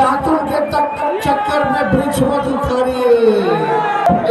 दातुन के चक्कर में वृक्ष मत उखाड़िए।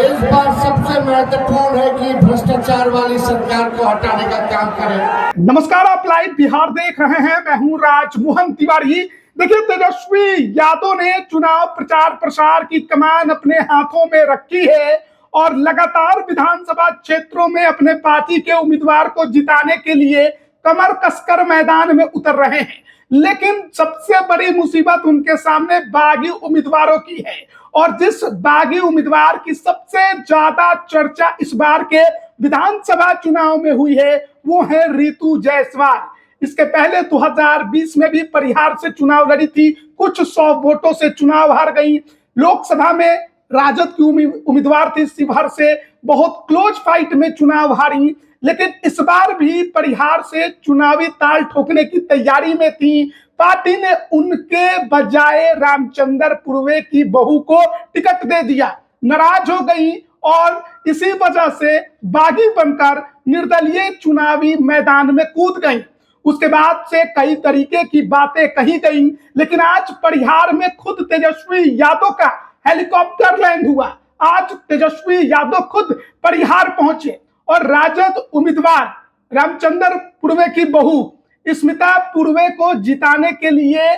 इस बार सबसे महत्वपूर्ण है कि भ्रष्टाचार वाली सरकार को हटाने का काम करें। नमस्कार, आप लाइव बिहार देख रहे हैं। मैं हूं राजमोहन तिवारी। देखिए, तेजस्वी यादव ने चुनाव प्रचार प्रसार की कमान अपने हाथों में रखी है और लगातार विधानसभा क्षेत्रों में अपने पार्टी के उम्मीदवार को जिताने के लिए कमर कसकर मैदान में उतर रहे हैं। लेकिन सबसे बड़ी मुसीबत उनके सामने बागी उम्मीदवारों की है, और जिस बागी उम्मीदवार की सबसे ज्यादा चर्चा इस बार के विधानसभा चुनाव में हुई है वो है रितु जायसवाल। इसके पहले 2020 में भी परिहार से चुनाव लड़ी थी, कुछ 100 वोटों से चुनाव हार गई। लोकसभा में राजद की उम्मीदवार थी शिवहर से, बहुत क्लोज फाइट में चुनाव हारी। लेकिन इस बार भी परिहार से चुनावी ताल ठोकने की तैयारी में थी। पार्टी ने उनके बजाय रामचंद्र पूर्वे की बहू को टिकट दे दिया, नाराज हो गई और इसी वजह से बागी बनकर निर्दलीय चुनावी मैदान में कूद गई। उसके बाद से कई तरीके की बातें कही गई, लेकिन आज परिहार में खुद तेजस्वी यादव का हेलीकॉप्टर लैंड हुआ। आज तेजस्वी यादव खुद परिहार पहुंचे और राजद उम्मीदवार रामचंद्र पूर्वे की बहू स्मिता पूर्वे को जिताने के लिए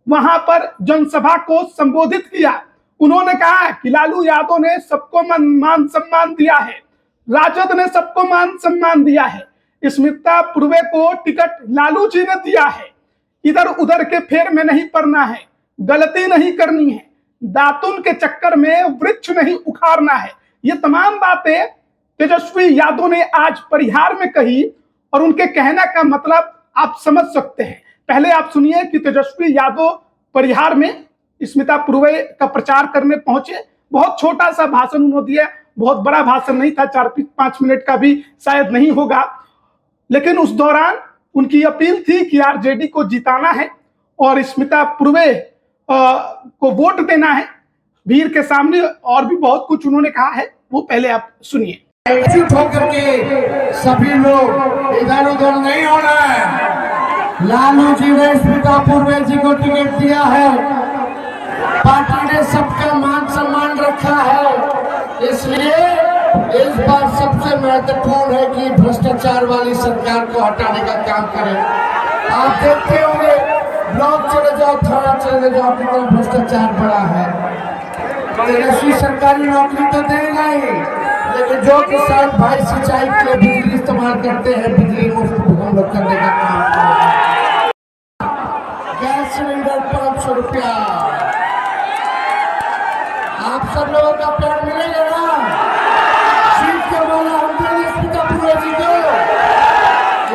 वहां पर जनसभा को संबोधित किया। उन्होंने कहा कि लालू यादव ने सबको मान सम्मान दिया है, राजद ने सबको मान सम्मान दिया है, स्मिता पूर्वे को टिकट लालू जी ने दिया है। इधर उधर के फेर में नहीं पड़ना है, गलती नहीं करनी है, दातुन के चक्कर में वृक्ष नहीं उखाड़ना है। ये तमाम बातें तेजस्वी यादव ने आज परिहार में कही और उनके कहने का मतलब आप समझ सकते हैं। पहले आप सुनिए कि तेजस्वी यादव परिहार में स्मिता पूर्वे का प्रचार करने पहुंचे। बहुत छोटा सा भाषण उन्होंने दिया, बहुत बड़ा भाषण नहीं था, 4-5 मिनट का भी शायद नहीं होगा। लेकिन उस दौरान उनकी अपील थी कि आरजेडी को जिताना है और स्मिता पूर्वे को वोट देना है। भीड़ के सामने और भी बहुत कुछ उन्होंने कहा है, वो पहले आप सुनिए। चुप होकर के सभी लोग इधर उधर नहीं होना है। लालू जी ने स्मिता पूर्वे जी को टिकट दिया है, पार्टी ने सबका मान सम्मान रखा है, इसलिए इस बार सबसे महत्वपूर्ण है कि भ्रष्टाचार वाली सरकार को हटाने का काम करें। आप देखते होंगे, ब्लॉक चले जाओ, थाना चले जाओ, कितना भ्रष्टाचार बड़ा है। तेजस्वी सरकारी नौकरी तो देगा ही, लेकिन जो किसान भाई सिंचाई के लिए बिजली इस्तेमाल करते हैं, बिजली मुफ्त हम लोग करने का काम करें। गैस सिलेंडर 500 रुपया, आप सब लोगों का प्यार मिलेगा ना? सीट के वाला हम देंगे स्मिता पूर्वे जी को,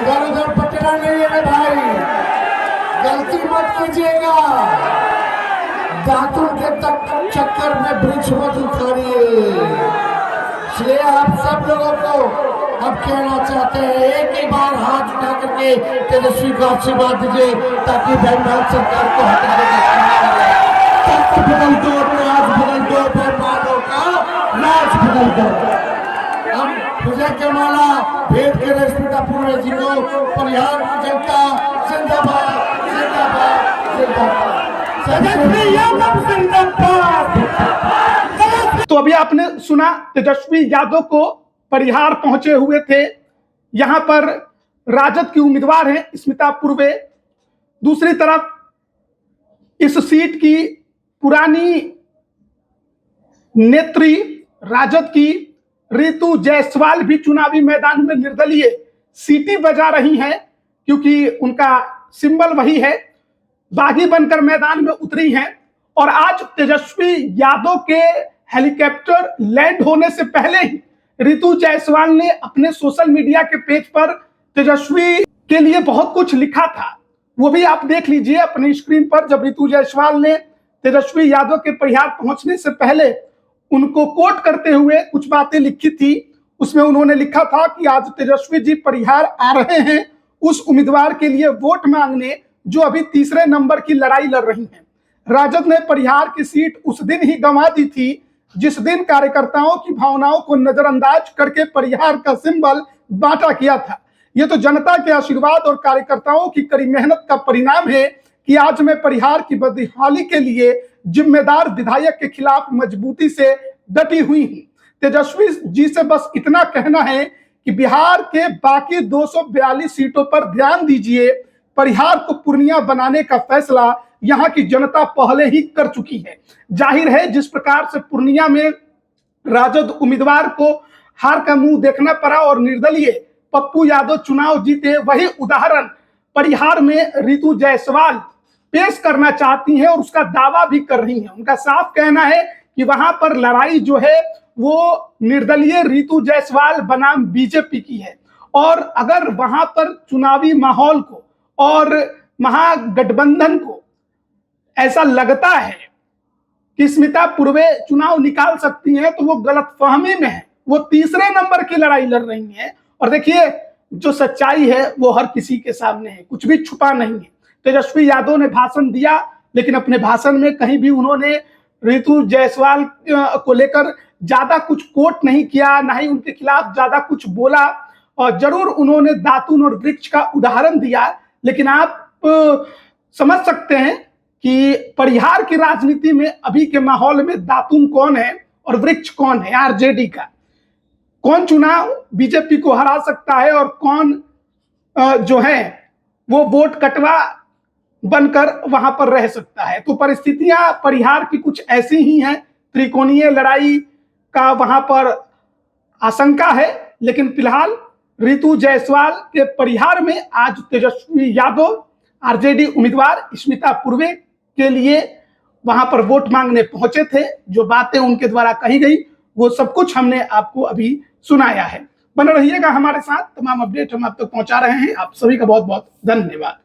इधर उधर पटना नहीं है भाई, गलती मत कीजिएगा। दातुन के चक्कर में वृक्ष मत उखाड़िए। इसलिए आप सब लोगों को अब कहना चाहते हैं, एक ही बार हाथ उठा करके तेजस्वी को आशीर्वाद दीजिए ताकि बेईमान सरकार को हटाने का काम करें। तख्त बदल दो, राज बदल दो, बेईमानों का राज बदल दो। हम विजय के माला भेंट करें स्मिता पूर्वे जी को। परिहार की जनता जिंदाबाद, जिंदाबाद, जिंदाबाद। तो अभी आपने सुना, तेजस्वी यादव को परिहार पहुंचे हुए थे। यहां पर राजद की उम्मीदवार हैं स्मिता पूर्वे। दूसरी तरफ इस सीट की पुरानी नेत्री राजद की रितु जायसवाल भी चुनावी मैदान में निर्दलीय सीटी बजा रही हैं, क्योंकि उनका सिंबल वही है। बागी बनकर मैदान में उतरी हैं और आज तेजस्वी यादव के हेलीकॉप्टर लैंड होने से पहले ही रितु जायसवाल ने अपने सोशल मीडिया के पेज पर तेजस्वी के लिए बहुत कुछ लिखा था। वो भी आप देख लीजिए अपनी स्क्रीन पर। जब रितु जायसवाल ने तेजस्वी यादव के परिहार पहुंचने से पहले उनको कोट करते हुए कुछ बातें लिखी थी, उसमें उन्होंने लिखा था कि आज तेजस्वी जी परिहार आ रहे हैं उस उम्मीदवार के लिए वोट मांगने जो अभी तीसरे नंबर की लड़ाई लड़ रही हैं। राजद ने परिहार की सीट उस दिन ही गंवा दी थी जिस दिन कार्यकर्ताओं की भावनाओं को नजरअंदाज करके परिहार का सिंबल बांटा किया था। यह तो जनता के आशीर्वाद और कार्यकर्ताओं की कड़ी मेहनत का परिणाम है कि आज मैं परिहार की बदहाली के लिए जिम्मेदार विधायक के खिलाफ मजबूती से डटी हुई हूं। तेजस्वी जी से बस इतना कहना है कि बिहार के बाकी 242 सीटों पर ध्यान दीजिए। परिहार को पूर्णिया बनाने का फैसला यहां की जनता पहले ही कर चुकी है। जाहिर है जिस प्रकार से पूर्णिया में राजद उम्मीदवार को हार का मुंह देखना पड़ा और निर्दलीय पप्पू यादव चुनाव जीते, वही उदाहरण परिहार में रितु जायसवाल पेश करना चाहती हैं और उसका दावा भी कर रही हैं। उनका साफ कहना है कि वहां पर लड़ाई जो है वो निर्दलीय रितु जायसवाल बनाम बीजेपी की है, और अगर वहां पर चुनावी माहौल को और महागठबंधन को ऐसा लगता है कि स्मिता पूर्वे चुनाव निकाल सकती हैं तो वो गलतफहमी में है। वो तीसरे नंबर की लड़ाई लड़ रही हैं। और देखिए जो सच्चाई है वो हर किसी के सामने है, कुछ भी छुपा नहीं है। तेजस्वी यादव ने भाषण दिया, लेकिन अपने भाषण में कहीं भी उन्होंने रितु जायसवाल को लेकर ज्यादा कुछ कोट नहीं किया, ना ही उनके खिलाफ ज्यादा कुछ बोला। और जरूर उन्होंने दातून और वृक्ष का उदाहरण दिया, लेकिन आप समझ सकते हैं कि परिहार की राजनीति में अभी के माहौल में दातून कौन है और वृक्ष कौन है। आरजेडी का कौन चुनाव बीजेपी को हरा सकता है और कौन जो है वो वोट कटवा बनकर वहां पर रह सकता है। तो परिस्थितियां परिहार की कुछ ऐसी ही हैं, त्रिकोणीय लड़ाई का वहां पर आशंका है। लेकिन फिलहाल रितु जायसवाल के परिहार में आज तेजस्वी यादव आरजेडी उम्मीदवार स्मिता पूर्वे के लिए वहां पर वोट मांगने पहुंचे थे। जो बातें उनके द्वारा कही गई वो सब कुछ हमने आपको अभी सुनाया है। बने रहिएगा हमारे साथ, तमाम अपडेट हम आप तक पहुंचा रहे हैं। आप सभी का बहुत बहुत धन्यवाद।